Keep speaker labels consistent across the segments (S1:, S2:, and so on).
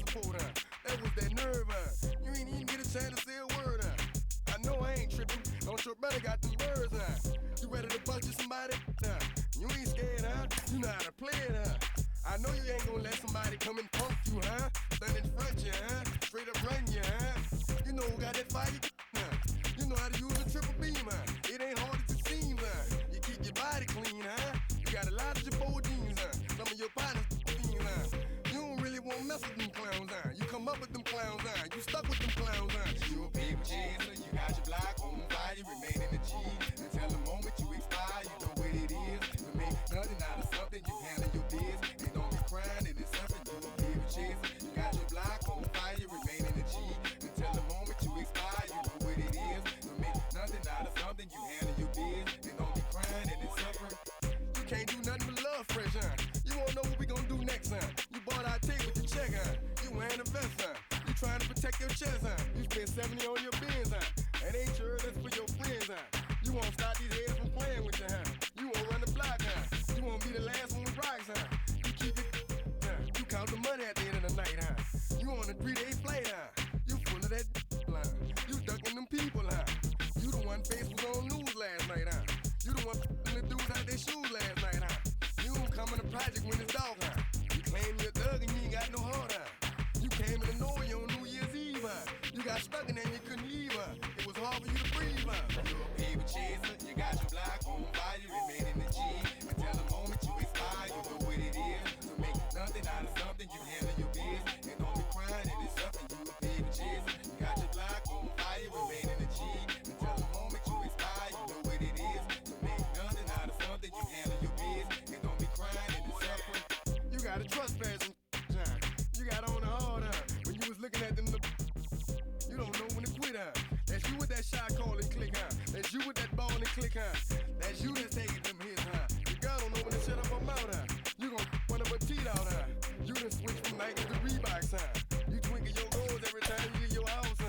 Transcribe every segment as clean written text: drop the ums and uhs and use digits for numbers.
S1: support, That was that nerve, You ain't even get a chance to say a word, I know I ain't tripping. Don't your brother got them birds, You ready to bust you somebody, You ain't scared, You know how to play it, I know you ain't gonna let somebody come and punk you, Stand in front you, Straight up run you, You know who got that fire, You know how to use a triple beam, It ain't hard as it seems, You keep your body clean, You got a lot of your bold jeans, Some of your partners, You don't really want to mess with them clowns, You come up with them clowns, You stuck with them clowns, You a paper chaser, you got your block on fire, you remain in the G. Until the moment you expire, you know what it is. To make nothing out of something, you handle your biz. And don't be crying, it is something you a paper chaser. You got your block on fire, you remain in the G. Until the moment you expire, you know what it is. To make nothing out of something, you handle your biz. And don't be crying, it is suffering. You can't do nothing but love fresh, You won't know what we gonna do next, You bought our tape with the check, You wearing a vest, You trying to protect your chest, You spent 70 on your bins, And ain't sure that's for your friends, You won't stop these heads from playing with you, You won't run the block, You won't be the last one with rocks, You keep it, You count the money at the end of the night, You on a 3-day flight, You full of that line. You ducking them people, You the one face was on news last night, You the one the dudes out their shoes last night, You don't come in the project when it's dark, You claim you're a thug and you ain't got no heart, You came in the North on New Year's Eve, You got stuck in there and you couldn't leave, It was hard for you to breathe, You a paper chaser, you got your block on fire, you remain in the G. Until the moment you expire, you know what it is. To make nothing out of something, you handle your biz. And don't be crying, it is something, you a paper chaser. You got your block on fire, you remain in the G. Until the moment you expire, you know what it is. To make nothing out of something, you handle your biz. And don't be crying, it is suffering. You got a trespassing, You got on the hard, When you was looking at them, you don't know when to quit, That's you with that shot calling click, That's you with that ball and click, That's you that's taking them hits, The girl don't know when to shut up her mouth, You gon' one of her teeth out, You done switch from Nike to Reeboks, You twinkle your rolls every time you leave your house,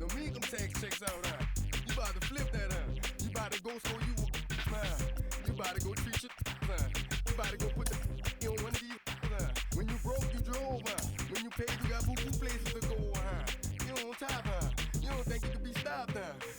S1: Don't make them tax checks out, You about to flip that, You about to go so you You about to go treat your, You about to go put the on one of these, When you broke, you drove, When you paid, you got boo-boo places to go, You on top, You don't think you can be stopped,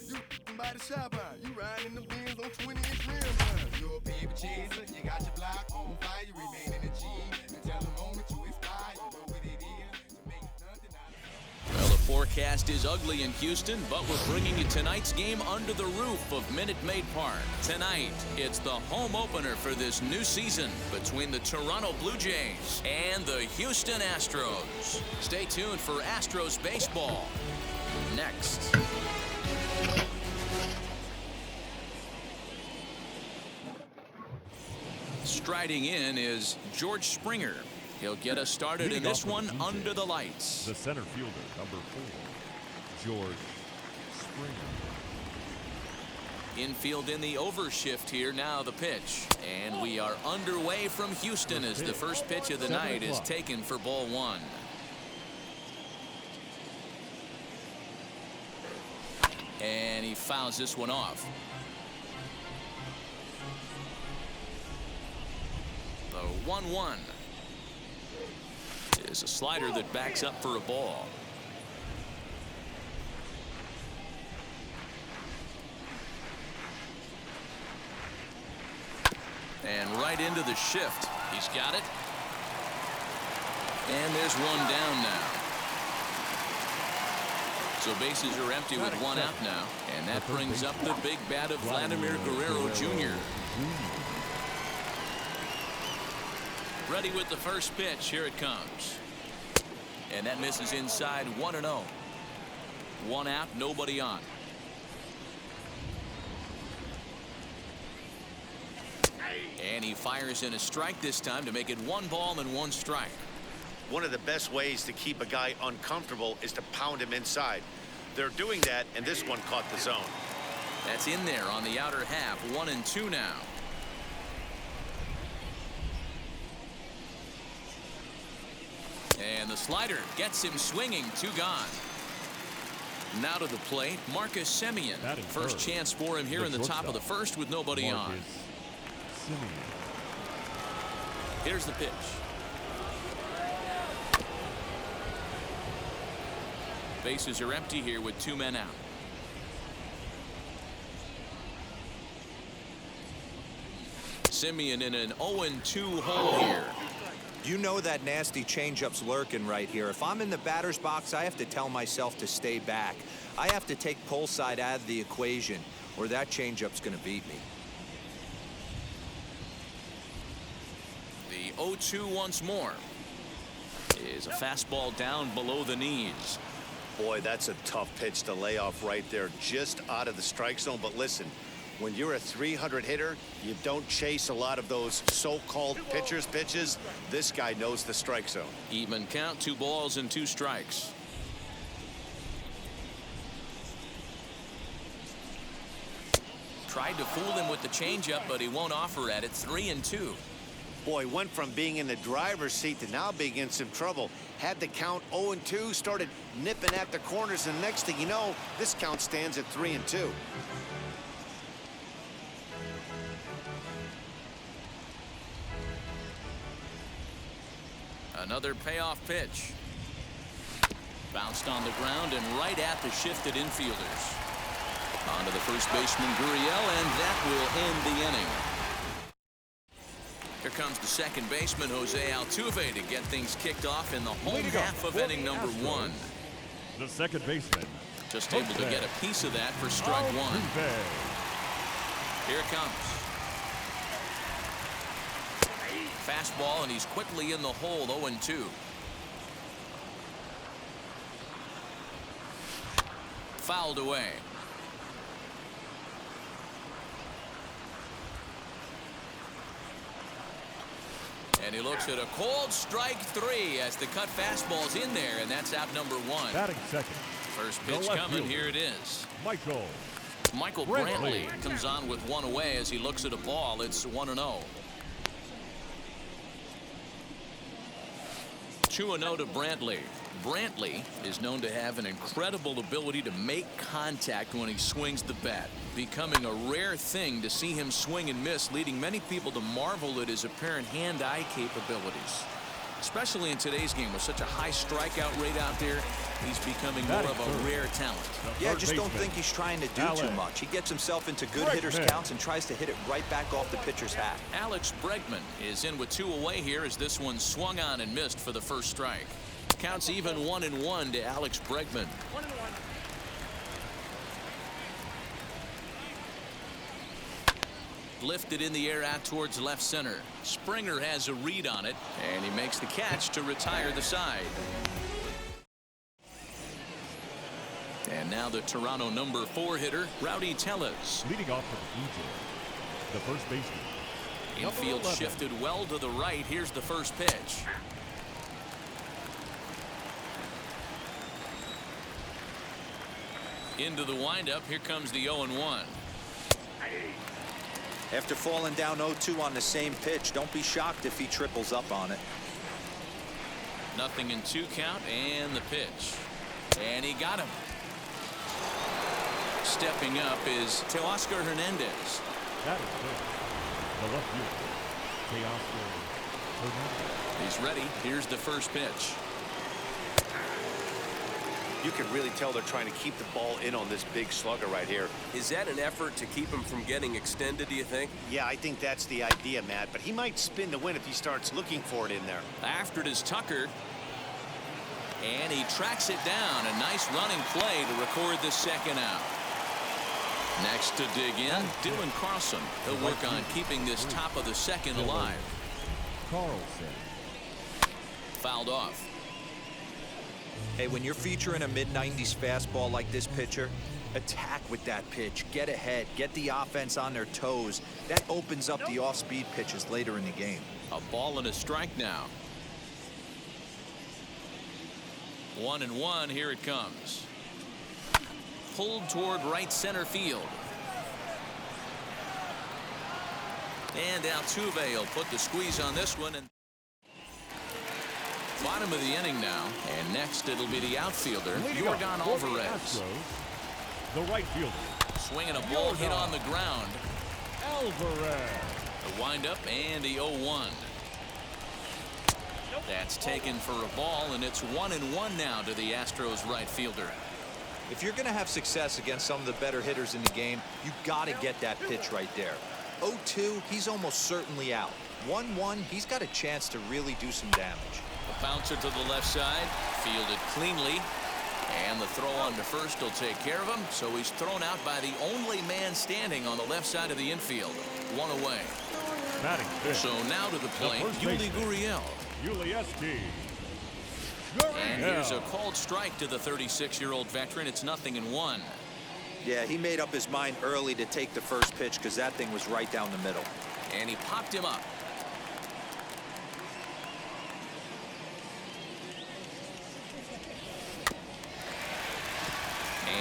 S1: You by the shop, You riding in the Benz on 20-inch rims, You a paper chaser, you got your block on fire, you remain in the G. Until the moment you expire, you know what it is. To make nothing out of
S2: Well, the forecast is ugly in Houston, but we're bringing you tonight's game under the roof of Minute Maid Park. Tonight, it's the home opener for this new season between the Toronto Blue Jays and the Houston Astros. Stay tuned for Astros baseball next. Striding in is George Springer. He'll get us started in this one under the lights.
S3: The center fielder, number 4, George Springer.
S2: Infield in the overshift here. Now the pitch. And we are underway from Houston as the first pitch of the night is taken for ball 1. And he fouls this one off. The 1-1 is a slider that backs up for a ball. And right into the shift. He's got it. And there's one down now. So bases are empty with one out now. And that brings up the big bat of Vladimir Guerrero Jr. Ready with the first pitch. Here it comes. And that misses inside 1-0. One out, nobody on. And he fires in a strike this time to make it 1 ball and 1 strike.
S4: One of the best ways to keep a guy uncomfortable is to pound him inside. They're doing that, and this one caught the zone.
S2: That's in there on the outer half. 1-2 now. And the slider gets him swinging. 2 gone. Now to the plate, Marcus Semien. First chance for him here in the top of the first with nobody on. Here's the pitch. Bases are empty here with 2 men out. Simeon in an 0-2 hole here.
S5: You know that nasty changeup's lurking right here. If I'm in the batter's box, I have to tell myself to stay back. I have to take pull side out of the equation, or that changeup's going to beat me.
S2: The 0-2 once more. Is a fastball down below the knees.
S4: Boy, that's a tough pitch to lay off right there, just out of the strike zone. But listen, when you're a 300 hitter, you don't chase a lot of those so-called pitcher's pitches. This guy knows the strike zone.
S2: Even count, 2 balls and 2 strikes. Tried to fool him with the changeup, but he won't offer at it. 3-2.
S4: Boy, went from being in the driver's seat to now being in some trouble. Had the count 0-2, started nipping at the corners, and next thing you know, this count stands at 3-2.
S2: Another payoff pitch. Bounced on the ground and right at the shifted infielders. On to the first baseman, Gurriel, and that will end the inning. Here comes the second baseman, Jose Altuve, to get things kicked off in the home half of inning number 1.
S3: The second baseman.
S2: Just able to get a piece of that for strike 1. Here it comes. Fastball, and he's quickly in the hole. 0-2. Fouled away. And he looks at a cold strike 3 as the cut fastball's in there, and that's out number 1.
S3: Batting second.
S2: First pitch coming. Here it is. Michael Brantley comes on with 1 away as he looks at a ball. It's 1-0. 2-0 to Brantley. Brantley is known to have an incredible ability to make contact when he swings the bat, becoming a rare thing to see him swing and miss, leading many people to marvel at his apparent hand-eye capabilities. Especially in today's game with such a high strikeout rate out there, he's becoming more of a rare talent.
S5: Yeah, just don't think he's trying to do too much. He gets himself into good hitters' counts and tries to hit it right back off the pitcher's hat.
S2: Alex Bregman is in with 2 away here as this one swung on and missed for the first strike. Counts even 1-1 to Alex Bregman.
S6: 1-1.
S2: Lifted in the air out towards left center. Springer has a read on it, and he makes the catch to retire the side. And now the Toronto number 4 hitter, Rowdy Tellez.
S3: Leading off for the Blue Jays, the first baseman.
S2: Infield shifted well to the right. Here's the first pitch. Into the windup. Here comes the 0-1.
S5: After falling down 0-2 on the same pitch, don't be shocked if he triples up on it.
S2: 0-2 count, and the pitch. And he got him. Stepping up is Teoscar Hernandez.
S3: That is good. The left fielder, Teoscar Hernandez.
S2: He's ready. Here's the first pitch.
S4: You can really tell they're trying to keep the ball in on this big slugger right here.
S7: Is that an effort to keep him from getting extended, do you think?
S4: Yeah, I think that's the idea, Matt, but he might spin to win if he starts looking for it in there.
S2: After it is Tucker. And he tracks it down. A nice running play to record the second out. Next to dig in, Dylan Carlson. He'll work on keeping this top of the second alive.
S3: Carlson.
S2: Fouled off.
S5: Hey, when you're featuring a mid-90s fastball like this pitcher, attack with that pitch. Get ahead. Get the offense on their toes. That opens up the off-speed pitches later in the game.
S2: A ball and a strike now. 1-1. Here it comes. Pulled toward right center field. And Altuve will put the squeeze on this one. And bottom of the inning now, and next it'll be the outfielder, Yordan Alvarez.
S3: Astros, the right fielder.
S2: Swinging a ball hit on the ground.
S3: Alvarez.
S2: The windup and the 0-1. That's taken for a ball, and it's 1-1 now to the Astros right fielder.
S5: If you're going to have success against some of the better hitters in the game, you got to get that pitch right there. 0-2, he's almost certainly out. 1-1, he's got a chance to really do some damage.
S2: A bouncer to the left side, fielded cleanly. And the throw on to first will take care of him, so he's thrown out by the only man standing on the left side of the infield. One away. So now to the plate, Yuli Gurriel.
S3: Yuli-esque.
S2: And here's a called strike to the 36-year-old veteran. It's 0-1.
S5: Yeah, he made up his mind early to take the first pitch because that thing was right down the middle.
S2: And he popped him up.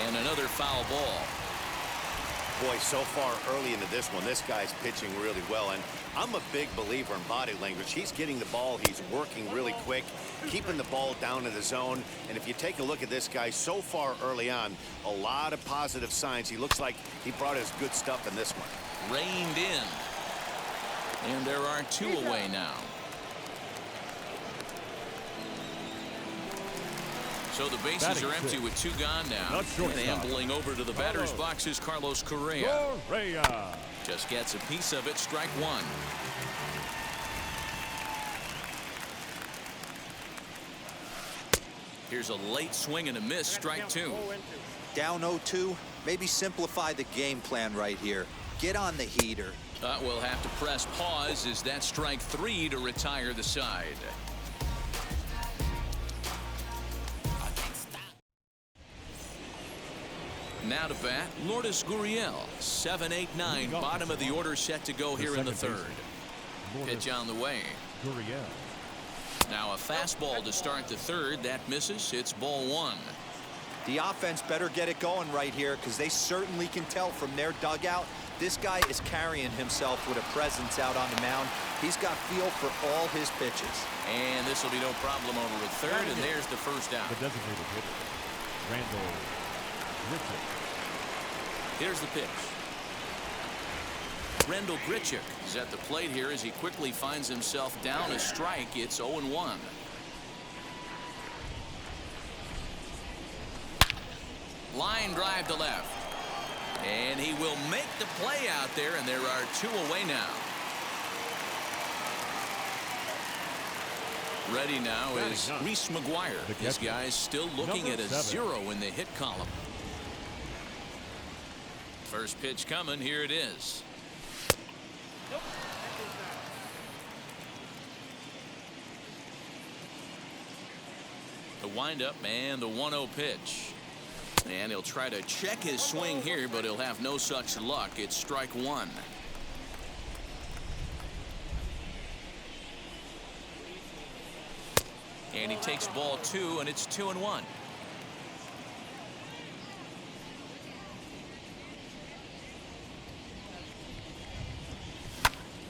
S2: And another foul ball.
S4: Boy, so far early into this one, this guy's pitching really well. And I'm a big believer in body language. He's getting the ball. He's working really quick, keeping the ball down in the zone. And if you take a look at this guy so far early on, a lot of positive signs. He looks like he brought his good stuff in this one.
S2: Reined in. And there are two away now. So the bases are empty with two gone now. And ambling over to the batter's box is Carlos Correa. Just gets a piece of it, strike one. Here's a late swing and a miss, strike two.
S5: Down 0-2, maybe simplify the game plan right here. Get on the heater.
S2: We'll have to press pause as that's strike three to retire the side. Now to bat, Lourdes Gurriel. 7-8-9, bottom of the order set to go here in the third. Pitch on the way. Now a fastball to start the third. That misses. It's ball one.
S5: The offense better get it going right here because they certainly can tell from their dugout this guy is carrying himself with a presence out on the mound. He's got feel for all his pitches.
S2: And this will be no problem over at third, and there's the first out.
S3: The designated hitter, Randall Grichuk.
S2: Here's the pitch. Randall Grichuk is at the plate here as he quickly finds himself down a strike. It's 0-1. Line drive to left. And he will make the play out there, and there are two away now. Ready now is Reese McGuire. This guy's still looking at a 0 in the hit column. First pitch coming. Here it is. The windup and the 1-0 pitch. And he'll try to check his swing here, but he'll have no such luck. It's strike one. And he takes ball two, and it's 2-1.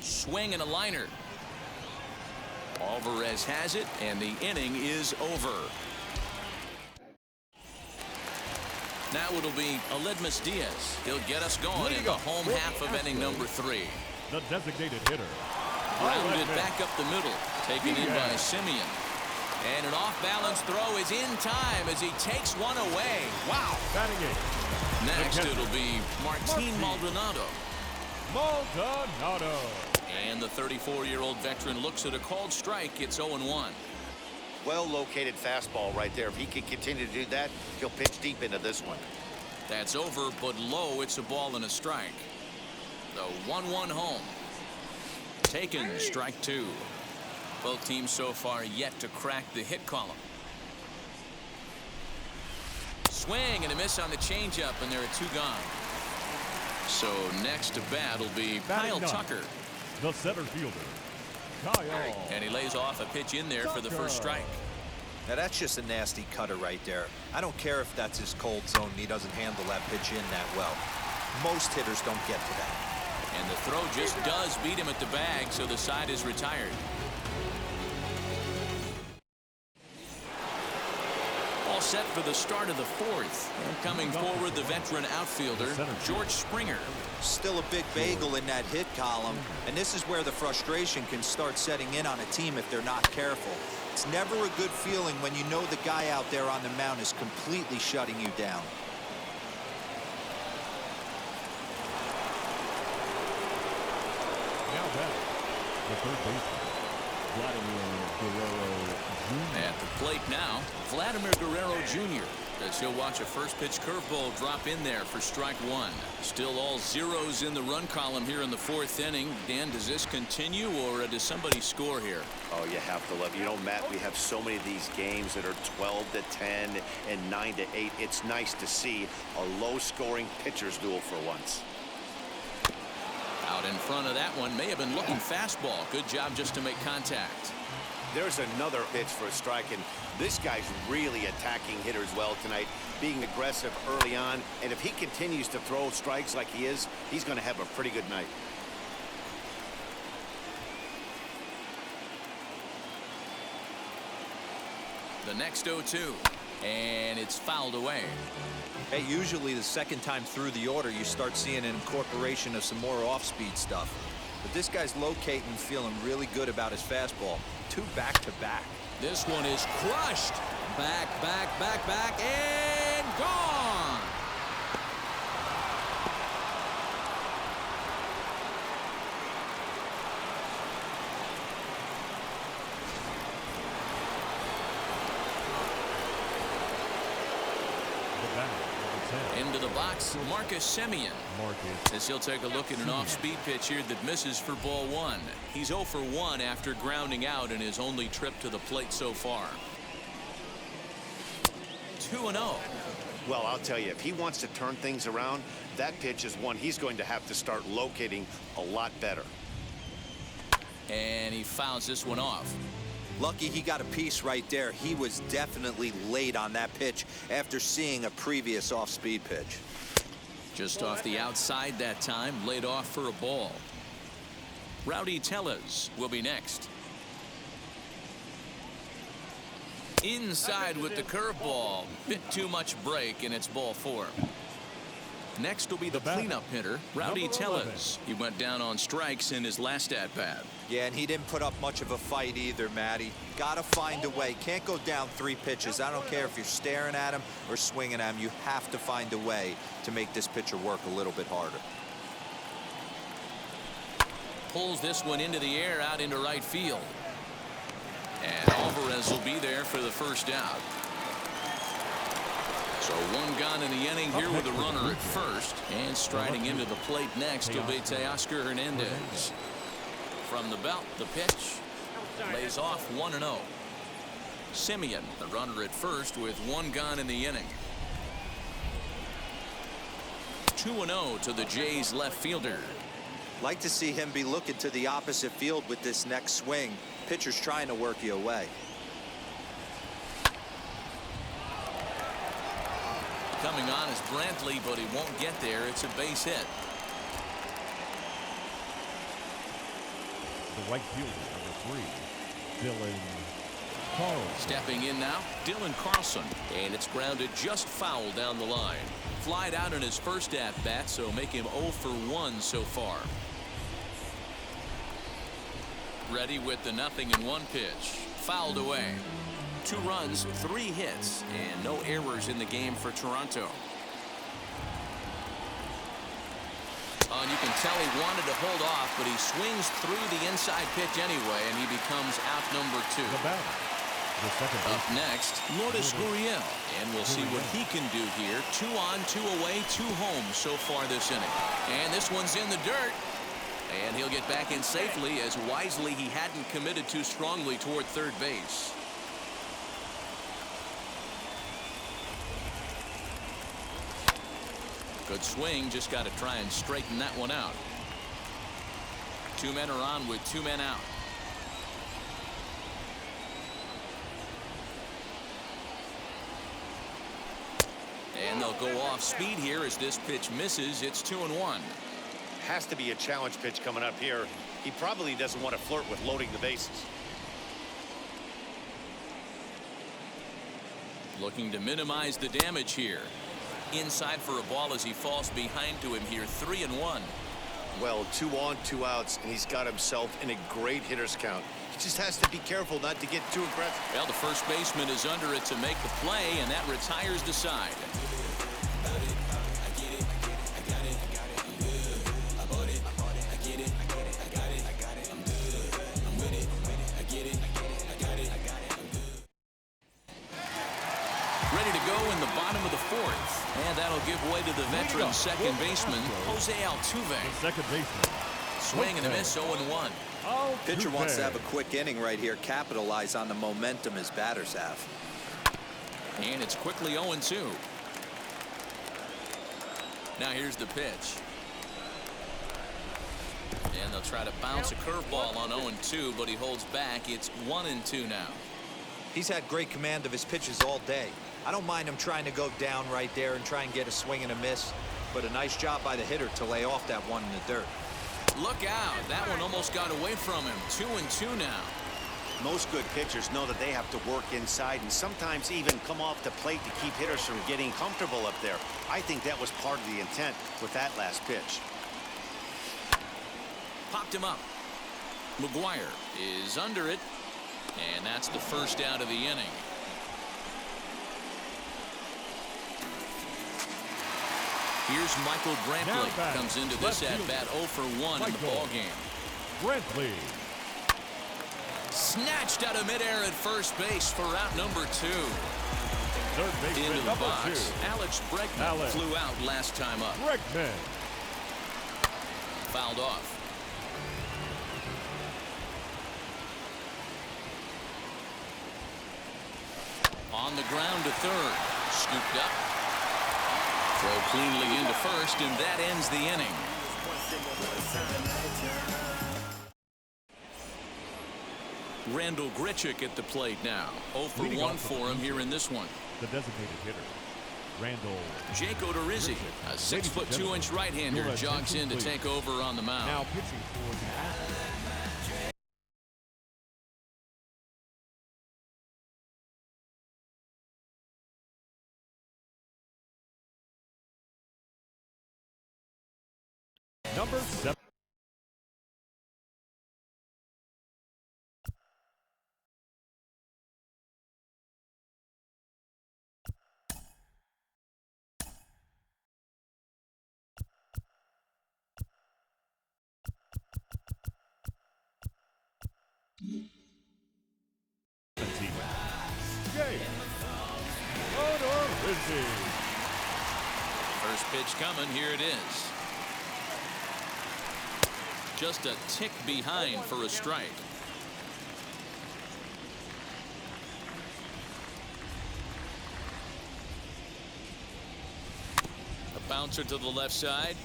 S2: Swing and a liner. Alvarez has it, and the inning is over. Now it'll be Aledmus Diaz. He'll get us going in the home half of inning number 3.
S3: The designated hitter.
S2: Grounded back up the middle. Taken in by Simeon. And an off-balance throw is in time as he takes one away. Wow.
S3: Batting eighth.
S2: Next it'll be Martin Maldonado. And the 34-year-old veteran looks at a called strike. It's 0-1.
S4: Well-located fastball right there. If he can continue to do that, he'll pitch deep into this one.
S2: That's over, but low. It's a ball and a strike. The 1-1 home. Taken, strike two. Both teams so far yet to crack the hit column. Swing and a miss on the changeup, and there are two gone. So next to bat will be Kyle Tucker.
S3: The center fielder, Kyle.
S2: And he lays off a pitch in there for the first strike.
S5: Now that's just a nasty cutter right there. I don't care if that's his cold zone and he doesn't handle that pitch in that well. Most hitters don't get to that.
S2: And the throw just does beat him at the bag, so the side is retired. All set for the start of the fourth. And coming forward, the veteran outfielder, George Springer.
S5: Still a big bagel in that hit column, and this is where the frustration can start setting in on a team if they're not careful. It's never a good feeling when you know the guy out there on the mound is completely shutting you down.
S3: bat, the third baseman, Vladimir Guerrero Jr.
S2: At the plate now, Vladimir Guerrero Jr. as he'll watch a first pitch curveball drop in there for strike one. Still all zeros in the run column here in the fourth inning. Dan, does this continue or does somebody score here?
S4: Oh, you have to love it. You know, Matt, we have so many of these games that are 12-10 and 9-8. It's nice to see a low-scoring pitcher's duel for once.
S2: Out in front of that one, may have been looking fastball. Good job just to make contact.
S4: There's another pitch for a strike, and this guy's really attacking hitters well tonight, being aggressive early on. And if he continues to throw strikes like he is, he's going to have a pretty good night.
S2: The next 0-2, and it's fouled away.
S5: Hey, usually the second time through the order, you start seeing an incorporation of some more off-speed stuff. But this guy's locating and feeling really good about his fastball. 2 back-to-back.
S2: This one is crushed. Back, and gone. Into the box, Marcus Semien. As he'll take a look at an off-speed pitch here that misses for ball one. He's 0 for 1 after grounding out in his only trip to the plate so far. 2-0.
S4: Well, I'll tell you, if he wants to turn things around, that pitch is one he's going to have to start locating a lot better.
S2: And he fouls this one off.
S5: Lucky he got a piece right there. He was definitely late on that pitch after seeing a previous off-speed pitch.
S2: Just off the outside that time, laid off for a ball. Rowdy Tellez will be next. Inside with the curveball. Bit too much break, and it's ball 4. Next will be the cleanup hitter, Rowdy Tellez. He went down on strikes in his last at-bat.
S5: Yeah, and he didn't put up much of a fight either, Matty. Gotta find a way. Can't go down 3 pitches. I don't care if you're staring at him or swinging at him. You have to find a way to make this pitcher work a little bit harder.
S2: Pulls this one into the air out into right field. And Alvarez will be there for the first out. So 1 gone in the inning here with a runner at first. And striding into the plate next will be Teoscar Hernandez. From the belt, the pitch lays off 1-0. Semien, the runner at first with 1 gone in the inning. 2-0 to the Jays left fielder.
S5: Like to see him be looking to the opposite field with this next swing. Pitcher's trying to work you away.
S2: Coming on is Brantley, but he won't get there. It's a base hit.
S3: The right fielder, number 3, Dylan Carlson.
S2: Stepping in now, Dylan Carlson. And it's grounded just foul down the line. Flied out in his first at-bat, so make him 0 for 1 so far. Ready with the 0-1 pitch. Fouled away. 2 runs, 3 hits, and no errors in the game for Toronto. And you can tell he wanted to hold off, but he swings through the inside pitch anyway, and he becomes out number 2.
S3: The batter, the second
S2: Up
S3: baseman.
S2: next, Lourdes Gurriel, and we'll see what he can do here. 2 on, 2 away, 2 home so far this inning. And this one's in the dirt. And he'll get back in safely, as wisely he hadn't committed too strongly toward third base. Good swing, just got to try and straighten that one out. 2 men are on with 2 men out. And they'll go off speed here as this pitch misses. It's 2-1.
S4: Has to be a challenge pitch coming up here. He probably doesn't want to flirt with loading the bases.
S2: Looking to minimize the damage here. Inside for a ball as he falls behind to him here. 3-1.
S4: Well, 2 on, 2 outs, and he's got himself in a great hitter's count. He just has to be careful not to get too aggressive.
S2: Well, the first baseman is under it to make the play, and that retires the side. fourth. And that'll give way to the veteran second baseman, Jose Altuve.
S3: The second baseman.
S2: Swing and a miss, 0-1.
S5: Pitcher wants to have a quick inning right here, capitalize on the momentum his batters have.
S2: And it's quickly 0-2. Now here's the pitch. And they'll try to bounce a curveball on 0-2, but he holds back. It's 1-2 now.
S5: He's had great command of his pitches all day. I don't mind him trying to go down right there and try and get a swing and a miss, but a nice job by the hitter to lay off that one in the dirt.
S2: Look out. That one almost got away from him. 2-2 now.
S4: Most good pitchers know that they have to work inside and sometimes even come off the plate to keep hitters from getting comfortable up there. I think that was part of the intent with that last pitch.
S2: Popped him up. McGuire is under it, and that's the first out of the inning. Here's Michael Brantley. Comes into this at-bat 0 for 1 in the ballgame.
S3: Brantley.
S2: Snatched out of midair at first base for out number 2.
S3: Third baseman
S2: Into the
S3: number
S2: box.
S3: 2.
S2: Alex Bregman flew out last time up.
S3: Bregman.
S2: Fouled off. On the ground to third. Scooped up. Throw cleanly into first, and that ends the inning. Randall Grichuk at the plate now. 0 for 1 for him here in this one.
S3: The designated hitter, Randall.
S2: Jake Odorizzi, a 6'2" right-hander, jogs in to take over on the mound.
S3: Now pitching for the Astros. Number 7.
S2: First pitch coming. Here it is. Just a tick behind for a strike. A bouncer to the left side.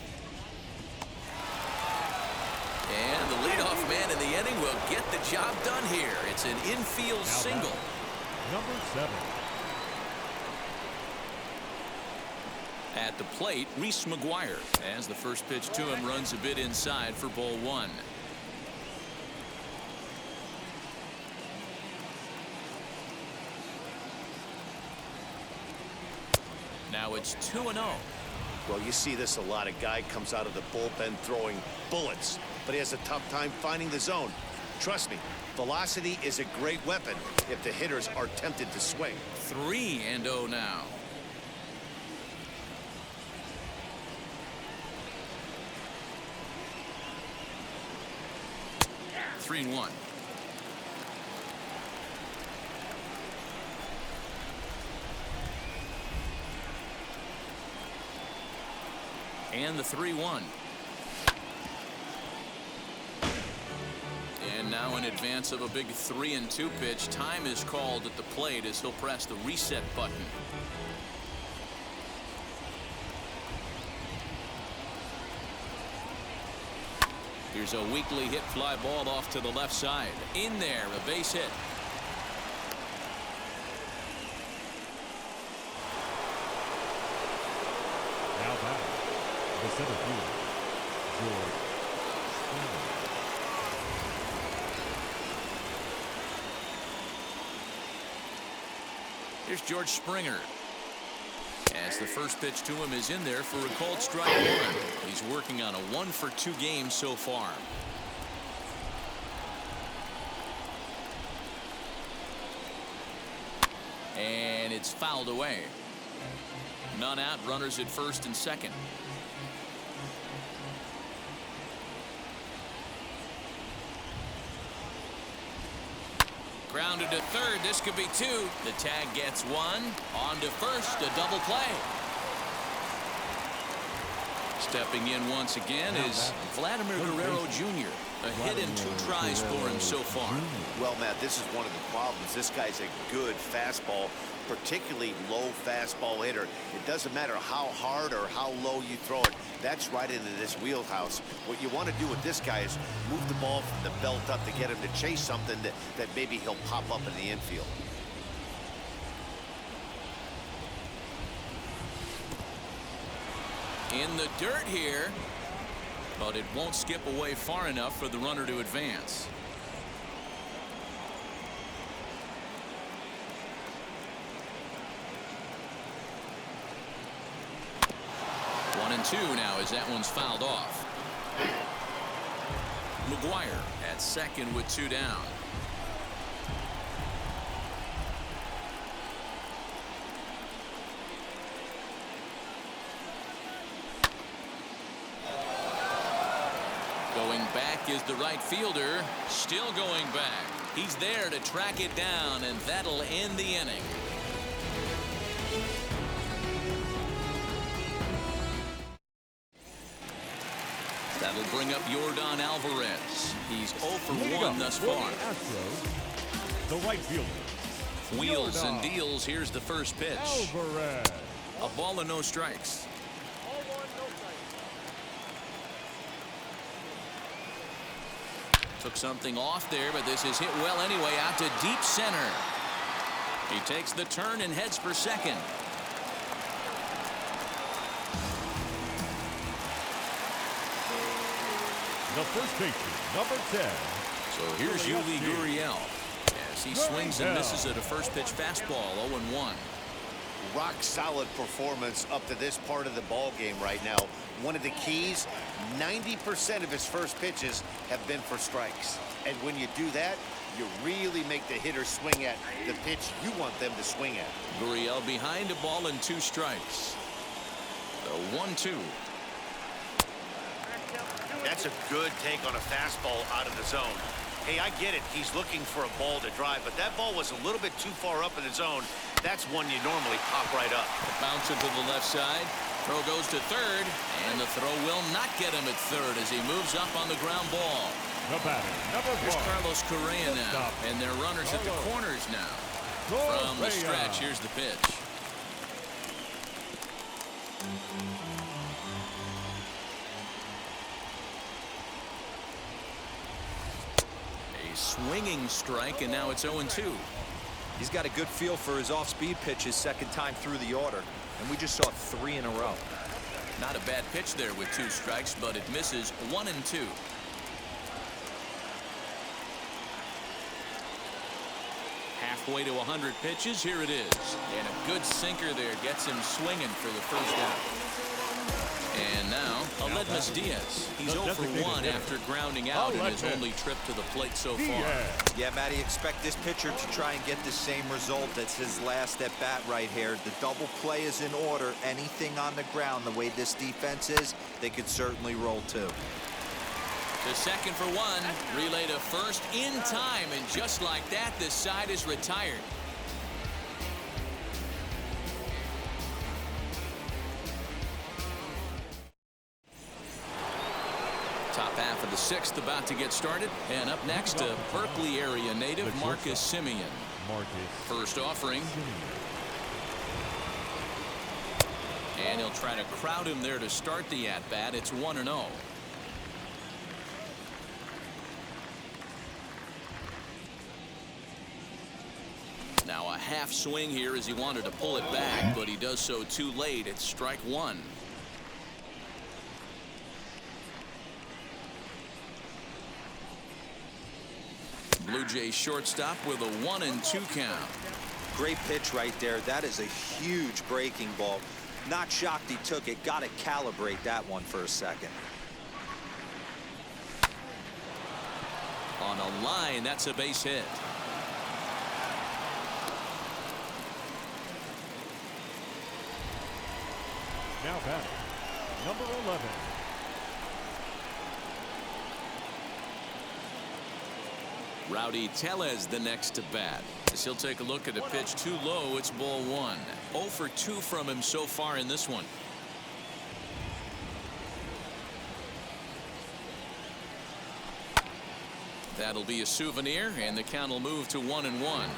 S2: And the leadoff man in the inning will get the job done here. It's an infield single.
S3: Number 7.
S2: At the plate, Reese McGuire, as the first pitch to him runs a bit inside for ball 1. Now it's 2-0.
S4: Well, you see this a lot. A guy comes out of the bullpen throwing bullets, but he has a tough time finding the zone. Trust me, velocity is a great weapon if the hitters are tempted to swing.
S2: 3-0 now. Three and 1. And the 3-1. And now in advance of a big 3-2 pitch, time is called at the plate as he'll press the reset button. Here's a weakly hit fly ball off to the left side. In there, a base hit.
S3: Now back, the center fielder, George.
S2: Here's George Springer. As the first pitch to him is in there for a called strike 1. He's working on a 1-for-2 game so far. And it's fouled away. None out, runners at first and second. Grounded to third. This could be 2. The tag gets 1. On to first. A double play. Stepping in once again is Vladimir Guerrero Jr. A hit and 2 tries for him so far.
S4: Well, Matt, this is one of the problems. This guy's a good fastball, particularly low fastball hitter. It doesn't matter how hard or how low you throw it. That's right into this wheelhouse. What you want to do with this guy is move the ball from the belt up to get him to chase something that maybe he'll pop up in the infield.
S2: In the dirt here, but it won't skip away far enough for the runner to advance. 1-2 now as that one's fouled off. McGuire at second with 2 down. Going back is the right fielder. Still going back. He's there to track it down, and that'll end the inning. That'll bring up Yordan Alvarez. He's 0 for 1 thus far.
S3: Astros, the right fielder.
S2: Wheels and deals. Here's the first pitch.
S3: Alvarez.
S2: A ball and no strikes. Took something off there, but this is hit well anyway, out to deep center. He takes the turn and heads for second.
S3: The first baseman, number 10.
S2: So here's Yuli Gurriel as he swings and misses at a first pitch fastball. 0-1.
S4: Rock solid performance up to this part of the ball game right now. One of the keys, 90% of his first pitches have been for strikes. And when you do that, you really make the hitter swing at the pitch you want them to swing at.
S2: Gurriel behind a ball and 2 strikes. The 1-2.
S4: That's a good take on a fastball out of the zone. Hey, I get it. He's looking for a ball to drive, but that ball was a little bit too far up in the zone. That's one you normally pop right up.
S2: Bounce it to the left side. Throw goes to third, and the throw will not get him at third as he moves up on the ground ball.
S3: The batter, number 4.
S2: Here's Carlos Correa now, and their runners at the corners now. From the stretch, here's the pitch. A swinging strike, and now it's 0-2.
S5: He's got a good feel for his off-speed pitches second time through the order, and we just saw 3 in a row.
S2: Not a bad pitch there with 2 strikes, but it misses 1-2. Halfway to 100 pitches, here it is. And a good sinker there gets him swinging for the first out. And now, Aledmus Diaz. He's 0 for 1 after grounding out in his only trip to the plate so far.
S5: Yeah, Matty, expect this pitcher to try and get the same result. That's his last at bat right here. The double play is in order. Anything on the ground, the way this defense is, they could certainly roll too.
S2: To second for 1. Relay to first in time. And just like that, this side is retired. Top half of the 6th about to get started. And up next, a Berkeley area native, Marcus Semien. First offering. And he'll try to crowd him there to start the at-bat. It's 1-0. Now a half swing here as he wanted to pull it back, but he does so too late. It's strike 1. Blue Jays shortstop with a 1-2 count.
S5: Great pitch right there. That is a huge breaking ball. Not shocked he took it. Got to calibrate that one for a second.
S2: On a line, that's a base hit.
S3: Now batting, number 11.
S2: Rowdy Tellez the next to bat. As he'll take a look at a pitch too low. It's ball 1. 0 for 2 from him so far in this one. That'll be a souvenir, and the count will move to 1-1.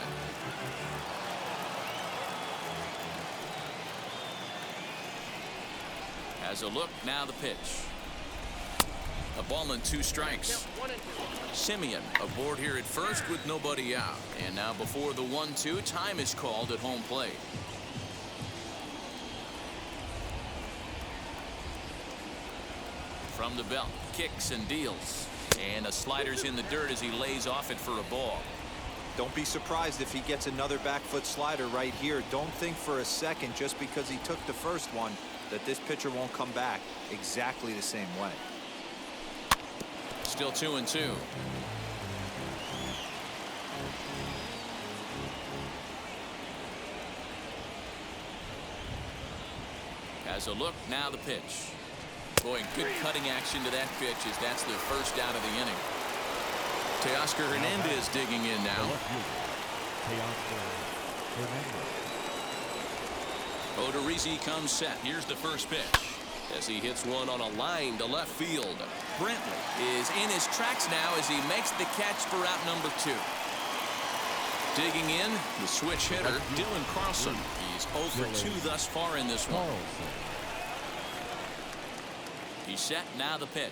S2: Has a look, now the pitch. A ball and 2 strikes. Simeon aboard here at first with nobody out. And now before the 1-2, time is called at home plate. From the belt, kicks and deals. And a slider's in the dirt as he lays off it for a ball.
S5: Don't be surprised if he gets another back foot slider right here. Don't think for a second, just because he took the first one, that this pitcher won't come back exactly the same way.
S2: Still 2-2. Has a look, now the pitch. Boy, good cutting action to that pitch as that's the first out of the inning. Teoscar Hernandez digging in now. Odorizzi comes set. Here's the first pitch as he hits one on a line to left field. Brantley is in his tracks now as he makes the catch for out number 2. Digging in, the switch hitter, Dylan Carlson. He's 0 for 2 thus far in this one. He's set, now the pitch.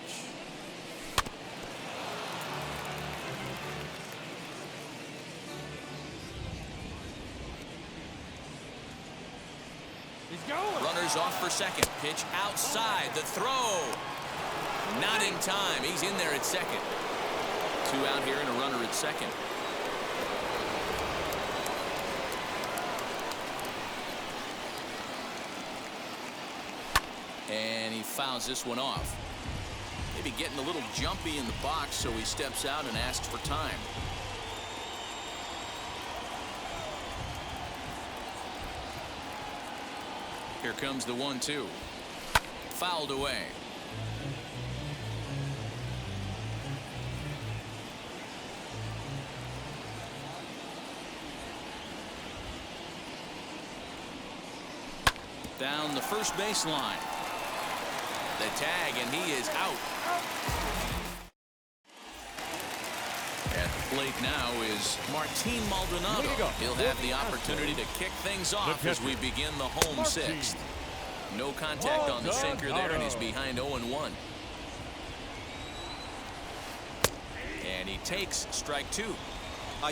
S3: He's going.
S2: Runners off for second. Pitch outside. The throw. Not in time. He's in there at second. 2 out here and a runner at second. And he fouls this one off. Maybe getting a little jumpy in the box, so he steps out and asks for time. Here comes the 1-2. Fouled away. Down the first baseline. The tag, and he is out. At the plate now is Martin Maldonado. He'll have the opportunity to kick things off as we begin the home 6th. No contact on the sinker there, and he's behind 0-1. And he takes strike 2.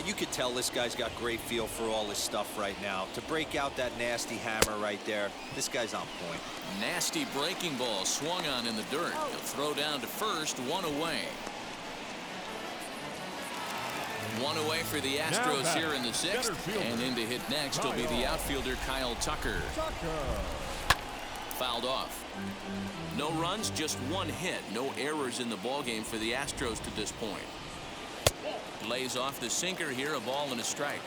S5: You could tell this guy's got great feel for all this stuff right now. To break out that nasty hammer right there, this guy's on point.
S2: Nasty breaking ball swung on in the dirt. He'll throw down to first, 1 away. 1 away for the Astros here in the 6th. And in to hit next will be the outfielder Kyle Tucker. Fouled off. No runs, just 1 hit. No errors in the ballgame for the Astros to this point. Lays off the sinker here, a ball and a strike.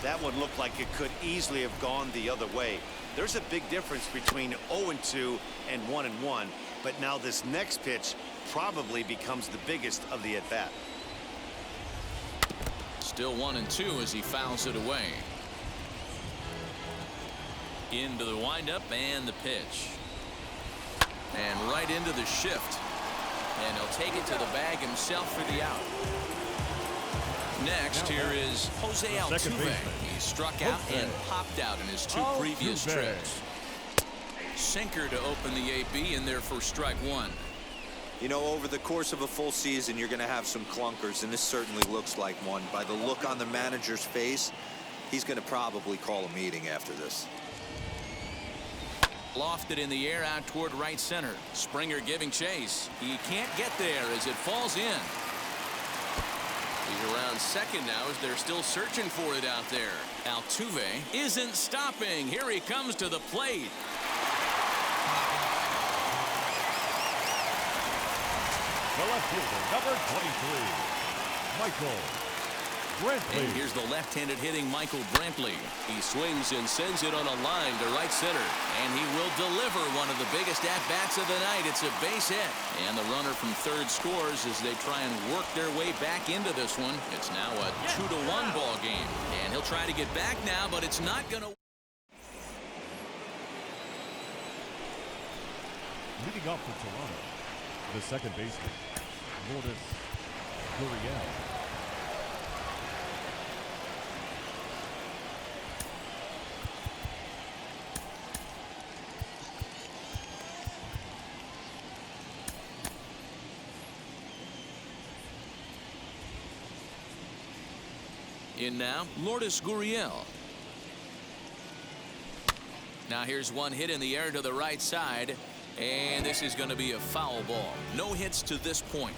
S4: That one looked like it could easily have gone the other way. There's a big difference between 0-2 and 1-1, but now this next pitch probably becomes the biggest of the at-bat.
S2: Still 1-2 as he fouls it away. Into the windup and the pitch. And right into the shift. And he'll take it to the bag himself for the out. Next, here is Jose Altuve. He struck out and popped out in his 2 previous trips. Sinker to open the AB in there for strike 1.
S5: You know, over the course of a full season, you're going to have some clunkers, and this certainly looks like one. By the look on the manager's face, he's going to probably call a meeting after this.
S2: Lofted in the air out toward right center. Springer giving chase. He can't get there as it falls in. He's around second now as they're still searching for it out there. Altuve isn't stopping. Here he comes to the plate.
S3: The left fielder, number 23, Michael Brantley.
S2: And here's the left-handed hitting Michael Brantley. He swings and sends it on a line to right center. And he will deliver one of the biggest at-bats of the night. It's a base hit. And the runner from third scores as they try and work their way back into this one. It's now a 2-1 ball game. And he'll try to get back now, but it's not going to.
S3: Leading off for Toronto, the second baseman, Lourdes Gurriel.
S2: In now, Lourdes Gurriel. Now here's one hit in the air to the right side, and this is going to be a foul ball. No hits to this point.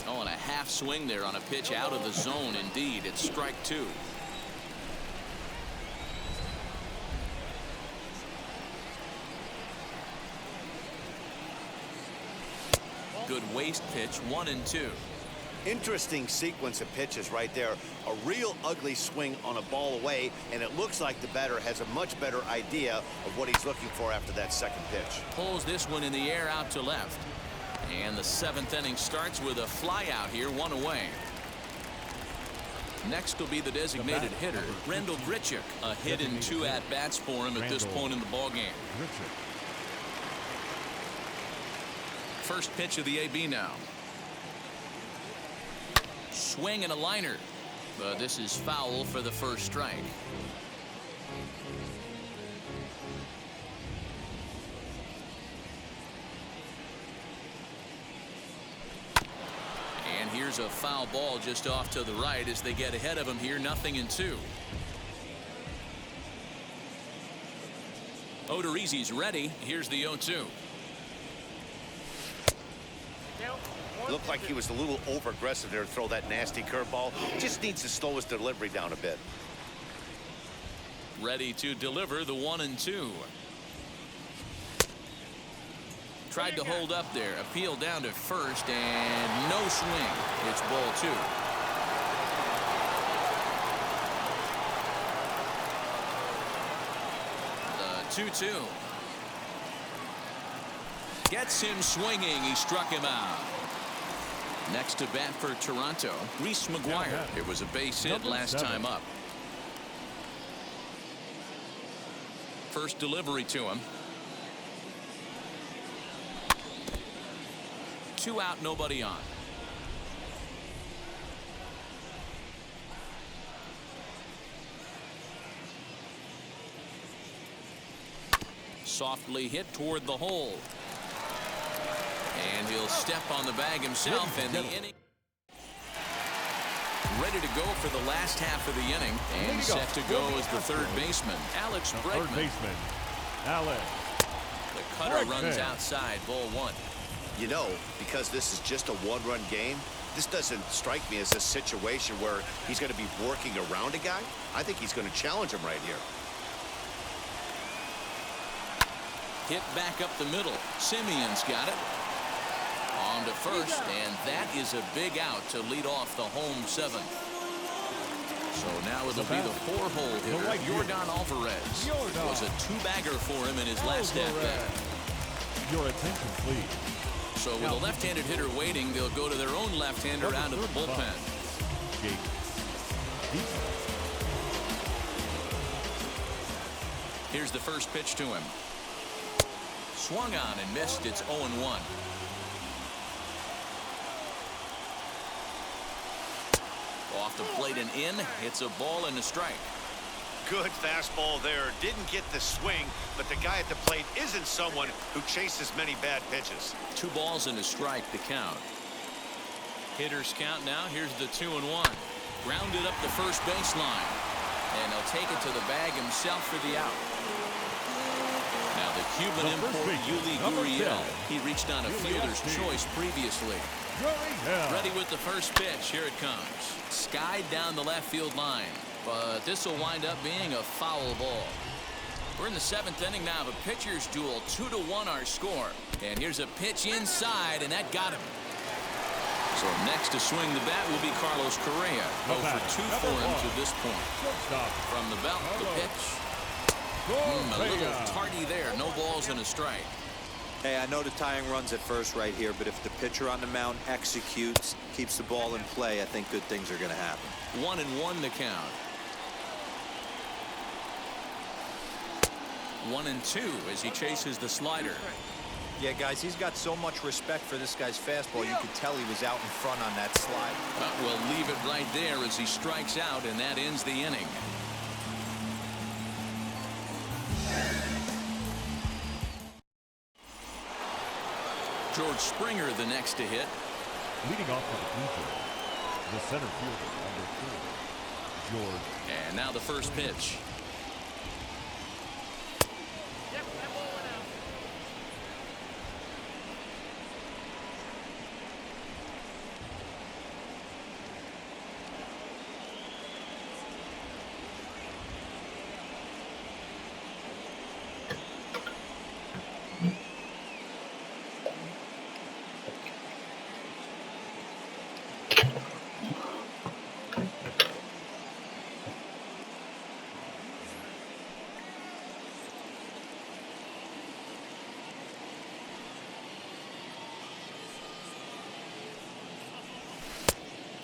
S2: Oh, and a half swing there on a pitch out of the zone. Indeed, it's strike two. Good waist pitch, 1-2.
S4: Interesting sequence of pitches right there. A real ugly swing on a ball away, and it looks like the batter has a much better idea of what he's looking for after that second pitch.
S2: Pulls this one in the air out to left. And the seventh inning starts with a fly out here, one away. Next will be the designated hitter, Rendell Grichuk. A hit and 2 at-bats for him at this point in the ballgame. First pitch of the AB now. Swing and a liner. But this is foul for the first strike. And here's a foul ball just off to the right as they get ahead of him here. 0-2. Odorizzi's ready. Here's the 0-2.
S4: Looked like he was a little over-aggressive there to throw that nasty curveball. Just needs to slow his delivery down a bit.
S2: Ready to deliver the 1-2. Tried to hold up there. Appeal down to first, and no swing. It's ball 2. The 2-2. Gets him swinging. He struck him out. Next to bat for Toronto, Reese McGuire. It was a base hit last time up. First delivery to him. 2 out, nobody on. Softly hit toward the hole. And he'll step on the bag himself, and the inning ready to go for the last half of the inning, and set to go as the third baseman, Alex Bregman.
S3: Third baseman, Alex.
S2: The cutter runs outside, ball 1.
S4: You know, because this is just a one-run game, this doesn't strike me as a situation where he's going to be working around a guy. I think he's going to challenge him right here.
S2: Hit back up the middle. Simeon's got it. On to first, and that is a big out to lead off the home 7th. So now it'll be the 4-hole hitter, Yordan Alvarez. It was a 2-bagger for him in his last at-bat.
S3: Your attention, please.
S2: So with a left-handed hitter waiting, they'll go to their own left-hander out of the bullpen. Here's the first pitch to him. Swung on and missed. It's 0-1. Off the plate and in. Hits a ball and a strike.
S4: Good fastball there. Didn't get the swing, but the guy at the plate isn't someone who chases many bad pitches.
S2: 2 balls and a strike to count. Hitters count now. Here's the 2-1. Grounded up the first baseline. And he'll take it to the bag himself for the out. Now the Cuban import, Yuli Gurriel. He reached on a fielder's choice previously. Ready with the first pitch. Here it comes. Skied down the left field line. But this will wind up being a foul ball. We're in the 7th inning now of a pitcher's duel. 2-1 our score. And here's a pitch inside, and that got him. So next to swing the bat will be Carlos Correa. 0-for-2 for him to this point. From the belt, the pitch. A little tardy there. No balls and a strike.
S5: Hey, I know the tying run's at first right here, but if the pitcher on the mound executes, keeps the ball in play, I think good things are going to happen.
S2: 1-1 the count. 1-2 as he chases the slider.
S5: Yeah, guys, he's got so much respect for this guy's fastball. You could tell he was out in front on that slide.
S2: But we'll leave it right there as he strikes out, and that ends the inning. George Springer the next to hit.
S3: Leading off for the Blue Jays, the center fielder, number 4, George.
S2: And now the first pitch.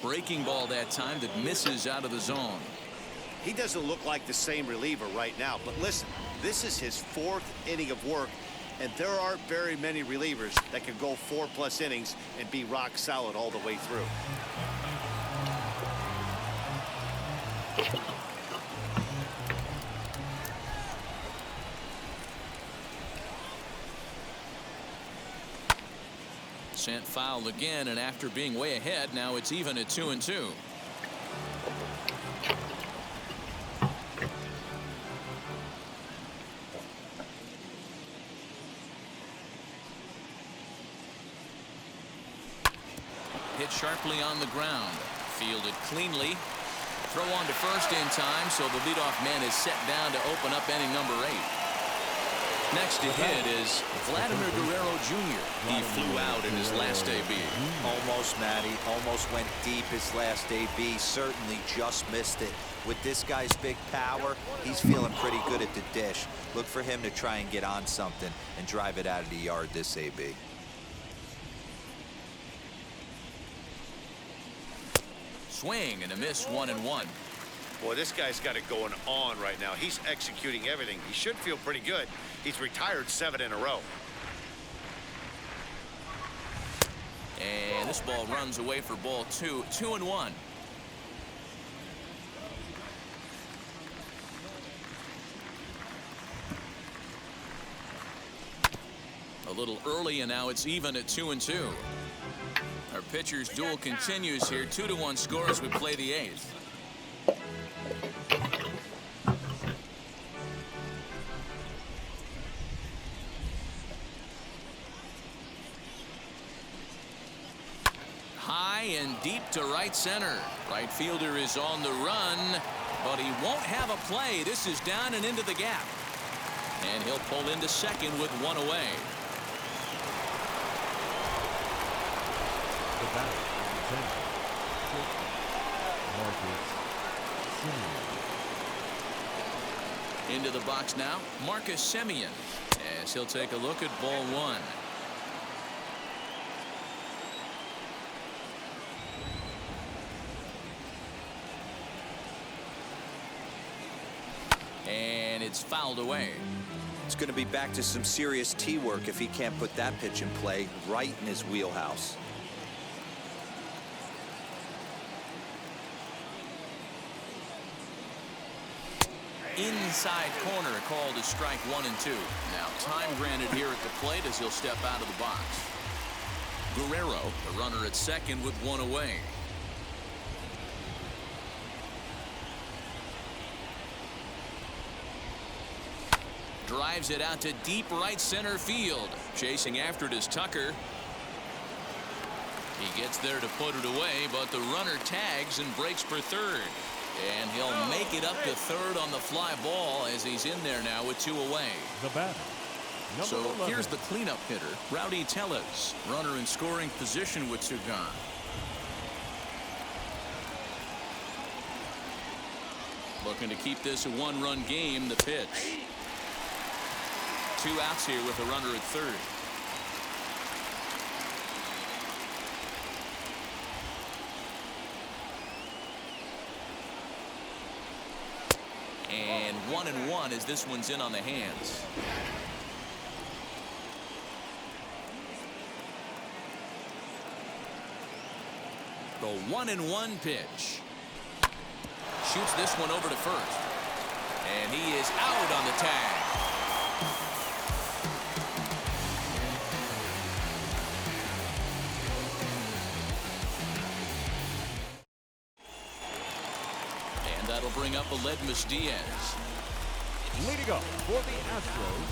S2: Breaking ball that time that misses out of the zone.
S4: He doesn't look like the same reliever right now, but listen, this is his 4th inning of work, and there aren't very many relievers that can go 4+ innings and be rock solid all the way through.
S2: Sent foul again, and after being way ahead, now it's even at 2-2. Hit sharply on the ground. Fielded cleanly. Throw on to first in time, so the leadoff man is set down to open up inning number 8. Next to hit is Vladimir Guerrero Jr. He flew out in his last AB.
S5: Almost, Matty. Almost went deep his last AB. Certainly just missed it. With this guy's big power, he's feeling pretty good at the dish. Look for him to try and get on something and drive it out of the yard this AB.
S2: Swing and a miss, 1-1.
S4: Boy, this guy's got it going on right now. He's executing everything. He should feel pretty good. He's retired 7 in a row.
S2: And this ball runs away for ball 2. 2-1. A little early, and now it's even at 2-2. Our pitcher's duel continues here. 2-1 score as we play the 8th. High and deep to right center. Right fielder is on the run, but he won't have a play. This is down and into the gap. And he'll pull into second with 1 away.
S3: The batter, Marcus Semien.
S2: Into the box now, Marcus Semien, as he'll take a look at ball 1. And it's fouled away.
S5: It's going to be back to some serious tee work if he can't put that pitch in play right in his wheelhouse.
S2: Inside corner, called as strike 1 and 2. Now time granted here at the plate as he'll step out of the box. Guerrero, the runner at second with 1 away. Drives it out to deep right center field. Chasing after it is Tucker. He gets there to put it away, but the runner tags and breaks for third. And he'll make it up to third on the fly ball as he's in there now with 2 away.
S3: The batter,
S2: So
S3: 11.
S2: here's the cleanup hitter, Rowdy Tellez, runner in scoring position with 2 gone. Looking to keep this a 1-run game. The pitch. 2 outs here with a runner at third. And 1-1 as this one's in on the hands. The 1-1 pitch. Shoots this one over to first. And he is out on the tag. That'll bring up MLBTS.
S3: Leading up for the Astros,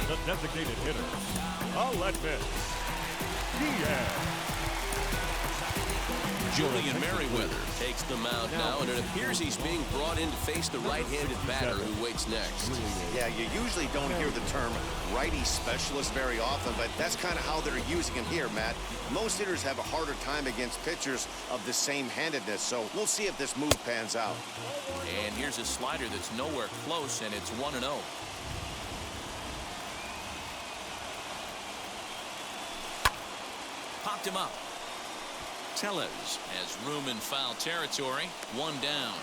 S3: the designated hitter, MLBTS.
S2: Julian Merriweather takes the mound now, and it appears he's being brought in to face the right-handed batter who waits next.
S4: Yeah, you usually don't hear the term righty specialist very often, but that's kind of how they're using him here, Matt. Most hitters have a harder time against pitchers of the same handedness, so we'll see if this move pans out.
S2: And here's a slider that's nowhere close, and it's 1-0. Popped him up. Tellez has room in foul territory. One down.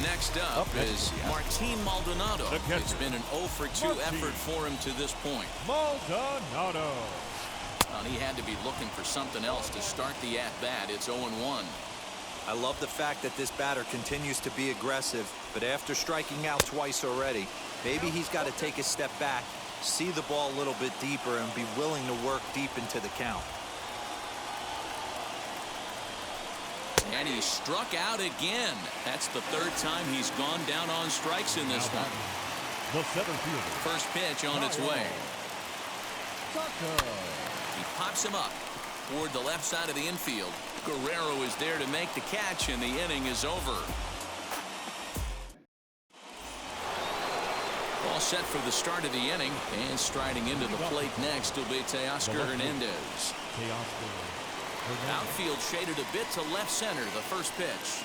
S2: Next up is Martin Maldonado. It's been an 0 for 2 effort for him to this point.
S3: Maldonado.
S2: Well, he had to be looking for something else to start the at-bat. It's 0-1.
S5: I love the fact that this batter continues to be aggressive, but after striking out twice already, maybe he's got to take a step back, see the ball a little bit deeper, and be willing to work deep into the count.
S2: And he struck out again. That's the third time he's gone down on strikes in this one.
S3: The center fielder.
S2: First pitch on its way. He pops him up toward the left side of the infield. Guerrero is there to make the catch, and the inning is over. All set for the start of the inning, and striding into the plate next will be Teoscar Hernandez. Outfield shaded a bit to left center, the first pitch.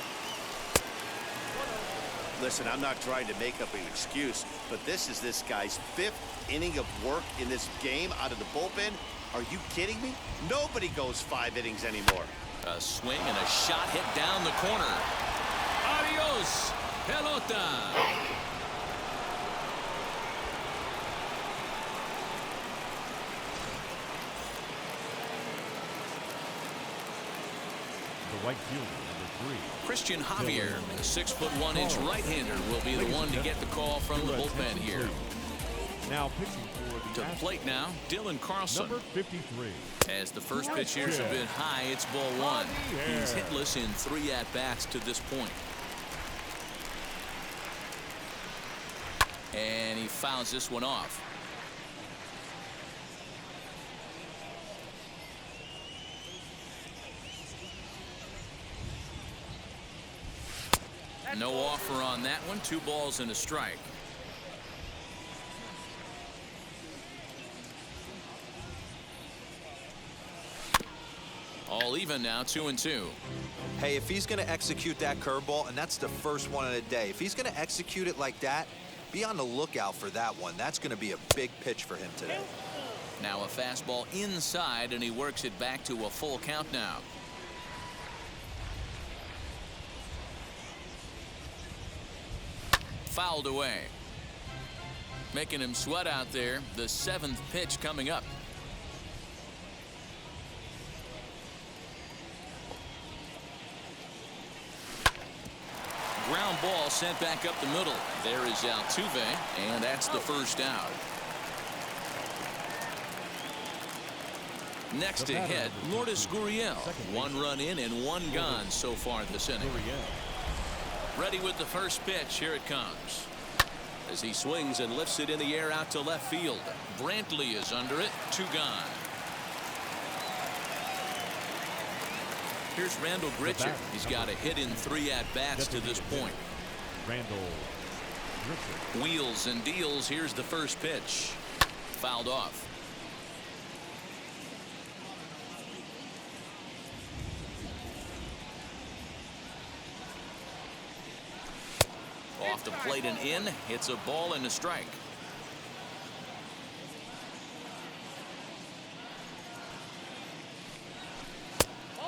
S4: Listen, I'm not trying to make up an excuse, but this is this guy's 5th inning of work in this game out of the bullpen. Are you kidding me? Nobody goes 5 innings anymore.
S2: A swing and a shot hit down the corner. Adios, pelota.
S3: The right fielder, number 3.
S2: Christian Javier, a 6'1" right-hander, will be the one to get the call from the bullpen here.
S3: Now pitching for
S2: To
S3: the
S2: the plate now, Dylan Carlson.
S3: number 53.
S2: As the first pitch here is a bit high, it's ball 1. He's hitless in 3 at-bats to this point. And he fouls this one off. No offer on that one. 2 balls and a strike. All even now, 2-2.
S5: Hey, if he's going to execute that curveball, and that's the first one of the day, if he's going to execute it like that, be on the lookout for that one. That's going to be a big pitch for him today.
S2: Now a fastball inside, and he works it back to a full count now. Fouled away. Making him sweat out there. The 7th pitch coming up. Ground ball sent back up the middle. There is Altuve, and that's the first out. Next to hit, Lourdes Gurriel. 1 run in and 1 gone so far this inning. Ready with the first pitch. Here it comes. As he swings and lifts it in the air out to left field. Brantley is under it. 2 gone. Here's Randall Gritcher. He's got a hit in 3 at-bats to this point.
S3: Randall Gritcher.
S2: Wheels and deals. Here's the first pitch. Fouled off. Off the plate and in. It's a ball and a strike.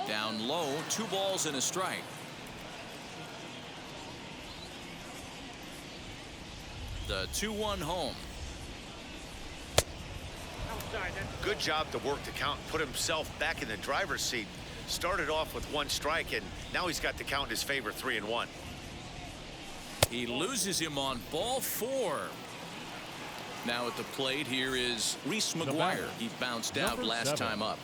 S2: Down low, 2 balls and a strike. The 2-1 home.
S4: Good job to work the count and put himself back in the driver's seat. Started off with 1 strike, and now he's got the count in his favor, 3-1.
S2: He loses him on ball 4. Now at the plate here is Reese McGuire. He bounced out last time up.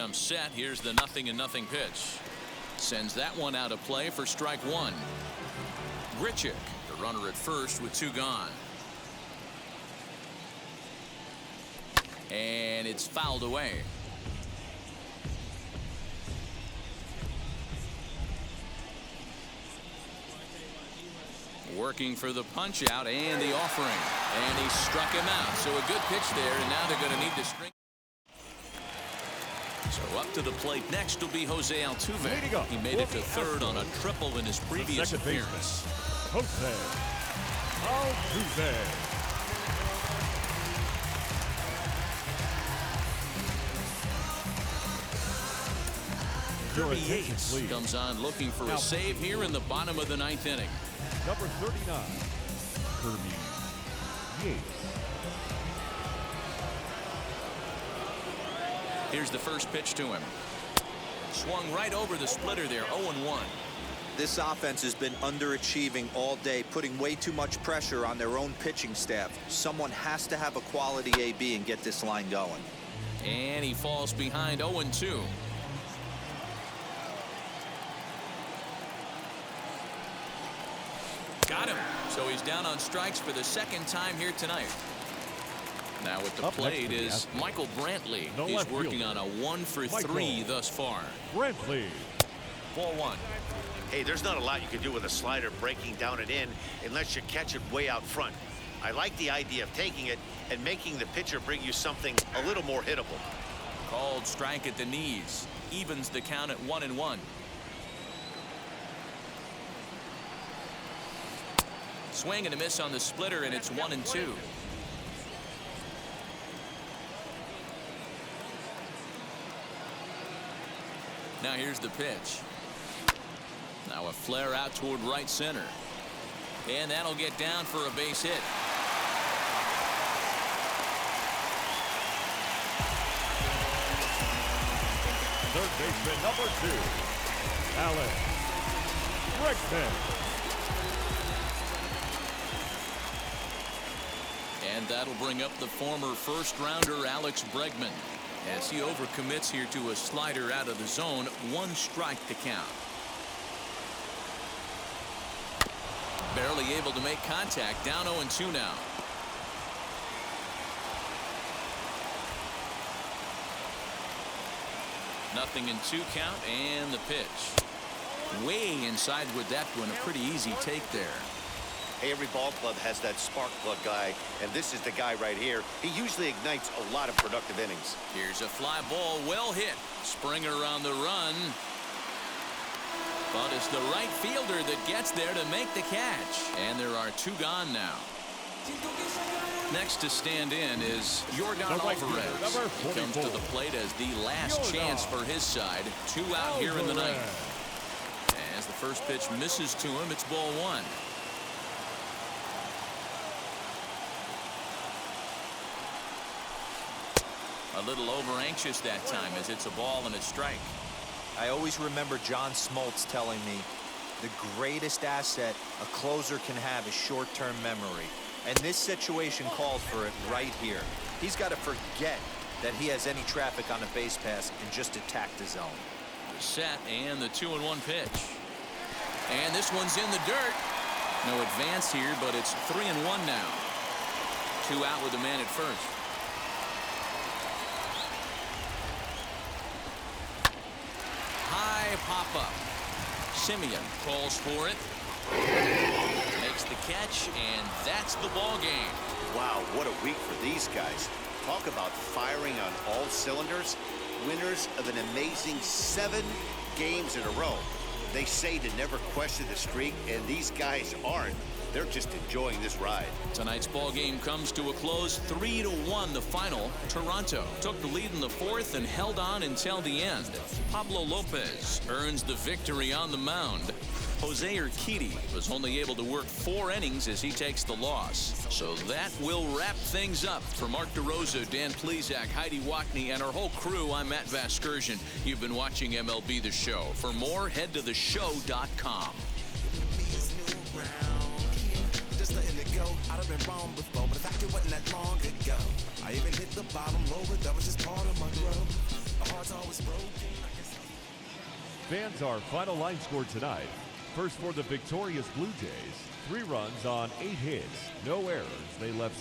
S2: comes set. Here's the 0-0 pitch. Sends that one out of play for strike one. Grichuk, the runner at first with two gone. And it's fouled away. Working for the punch out and the offering. And he struck him out. So a good pitch there, and now they're going to need to string. So up to the plate next will be Jose Altuve. He made it to third on a triple in his previous appearance.
S3: Jose Altuve.
S2: Kirby Yates comes on looking for a save here in the bottom of the ninth inning.
S3: Number 39, Kirby Yates.
S2: Here's the first pitch to him. Swung right over the splitter there, 0-1.
S5: This offense has been underachieving all day, putting way too much pressure on their own pitching staff. Someone has to have a quality AB and get this line going.
S2: And he falls behind 0-2. Got him. So he's down on strikes for the second time here tonight. Now at the plate is Michael Brantley. He's working on a 1-for-3 thus far.
S3: Brantley.
S2: Ball one.
S4: Hey, there's not a lot you can do with a slider breaking down and in unless you catch it way out front. I like the idea of taking it and making the pitcher bring you something a little more hittable.
S2: Called strike at the knees. Evens the count at 1-1. Swing and a miss on the splitter, and it's 1-2. Now here's the pitch. Now a flare out toward right center. And that'll get down for a base hit.
S3: Third baseman number 2, Alex Bregman.
S2: And that'll bring up the former first-rounder Alex Bregman as he overcommits here to a slider out of the zone. 1 strike to count. Barely able to make contact. Down 0-2 now. Nothing in 2 count, and the pitch. Way inside with that one. A pretty easy take there.
S4: Hey, every ball club has that spark plug guy, and this is the guy right here. He usually ignites a lot of productive innings.
S2: Here's a fly ball, well hit. Springer on the run. But it's the right fielder that gets there to make the catch. And there are 2 gone now. Next to stand in is Yordan Alvarez. He comes to the plate as the last chance for his side. 2 out here in the ninth. As the first pitch misses to him, it's ball 1. A little over anxious that time as it's a ball and a strike.
S5: I always remember John Smoltz telling me the greatest asset a closer can have is short-term memory. And this situation called for it right here. He's got to forget that he has any traffic on a base pass and just attack the zone.
S2: The set and the 2-1 pitch. And this one's in the dirt. No advance here, but it's 3-1 now. 2 out with the man at first. High pop-up. Simeon calls for it. Makes the catch, and that's the ball game.
S4: Wow, what a week for these guys. Talk about firing on all cylinders. Winners of an amazing 7 games in a row. They say to never question the streak, and these guys aren't. They're just enjoying this ride.
S2: Tonight's ball game comes to a close, 3-1 the final. Toronto took the lead in the 4th and held on until the end. Pablo Lopez earns the victory on the mound. Jose Urquidy was only able to work 4 innings as he takes the loss. So that will wrap things up. For Mark DeRosa, Dan Plesac, Heidi Wackney, and our whole crew, I'm Matt Vasgersian. You've been watching MLB The Show. For more, head to theshow.com.
S6: I'd have been wrong before, but the fact it wasn't that long ago. I even hit the bottom low, but that was just part of my growth.
S3: Fans, our final line score tonight. First for the victorious Blue Jays, 3 runs on 8 hits, no errors. They left